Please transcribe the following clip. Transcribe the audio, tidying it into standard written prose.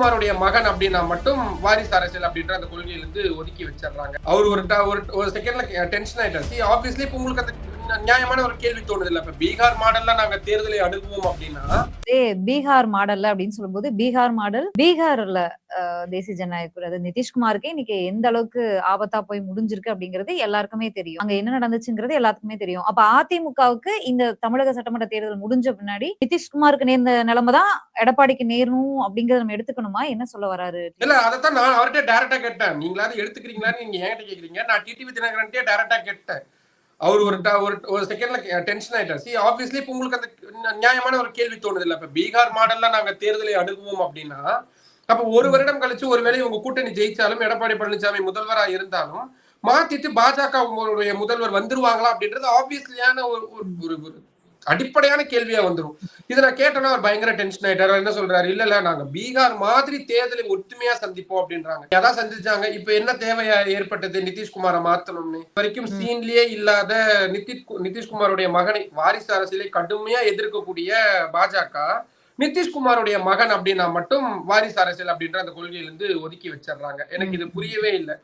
நிதிஷ்குமாருடைய மகன் அப்படின்னா மட்டும் வாரிசு அரசியல் அப்படின்ற அந்த கொள்கையிலிருந்து ஒதுக்கி வச்சிடுறாங்க. அவர் ஒரு செகண்ட்ல டென்ஷன் ஆயிட்டாரு. ஆப்வியஸ்லி இப்ப உங்களுக்கு அந்த நியாயமான ஒரு கேள்வி தோணுது இல்ல. இப்ப பீகார் மாடல்ல நாங்க தேர்தலை அணுகுவோம் அப்படின்னா பீகார் மாடல்ல அப்படின்னு சொல்லும்போது பீகார் மாடல் பீகார்ல தேசிய ஜனநாயக கூடாது நிதிஷ்குமாருக்கு இன்னைக்கு எந்த அளவுக்கு ஆபத்தா போய் முடிஞ்சிருக்கு அப்படிங்கிறது எல்லாருக்குமே தெரியும். அங்க என்ன நடந்துச்சுங்கிறது எல்லாத்துக்குமே தெரியும். அப்ப அதிமுகவுக்கு இந்த தமிழக சட்டமன்ற தேர்தல் முடிஞ்ச பின்னாடி நிதிஷ்குமாருக்கு நேர்ந்த நிலைமை தான் எடப்பாடிக்கு நேரணும் அப்படிங்கறத நம்ம எடுத்துக்கணுமா? என்ன சொல்ல வராரு? இல்ல அதைத்தான் நான் அவர்கிட்ட டைரக்டா கேட்டேன். நீங்களாவது எடுத்துக்கிறீங்களான்னு நீங்க என்கிட்ட கேக்குறீங்க. நான் டிடிவி தினகரன்ட்டே டைரக்டா கேட்டேன். அவர் ஒரு செகண்ட்ல டென்ஷன் ஆயிட்டாரு. ஆப்வியஸ்லி இப்ப உங்களுக்கு அந்த நியாயமான ஒரு கேள்வி தோணுது இல்ல. இப்ப பீகார் மாடல்ல நாங்க தேர்தலை அணுகுவோம் அப்படின்னா அப்ப ஒரு வருடம் கழிச்சு ஒருவேளை உங்க கூட்டணி ஜெயிச்சாலும் எடப்பாடி பழனிசாமி முதல்வரா இருந்தாலும் மாத்திட்டு பாஜக முதல்வர் வந்துருவாங்களா அப்படின்றது ஆப்வியஸ்லியான ஒரு அடிப்படையான கேள்வியா வந்துரும். இதை நான் கேட்டேன்னா அவர் பயங்கர டென்ஷன் ஆயிட்டாரு. என்ன சொல்றாரு? இல்ல நாங்க பீகார் மாதிரி தேர்தலை ஒற்றுமையா சந்திப்போம் அப்படின்றாங்க. அதான் சந்திச்சாங்க. இப்ப என்ன தேவையா ஏற்பட்டது நிதிஷ்குமாரை மாத்தணும்னு? வரைக்கும் சீன்லயே இல்லாத நிதிஷ்குமாருடைய மகனை வாரிசு அரசியலை கடுமையா எதிர்க்கக்கூடிய பாஜக நிதிஷ்குமாருடைய மகன் அப்படின்னா மட்டும் வாரிசு அரசியல் அப்படின்ற அந்த கொள்கையிலிருந்து ஒதுக்கி வச்சிடுறாங்க. எனக்கு இது புரியவே இல்லை.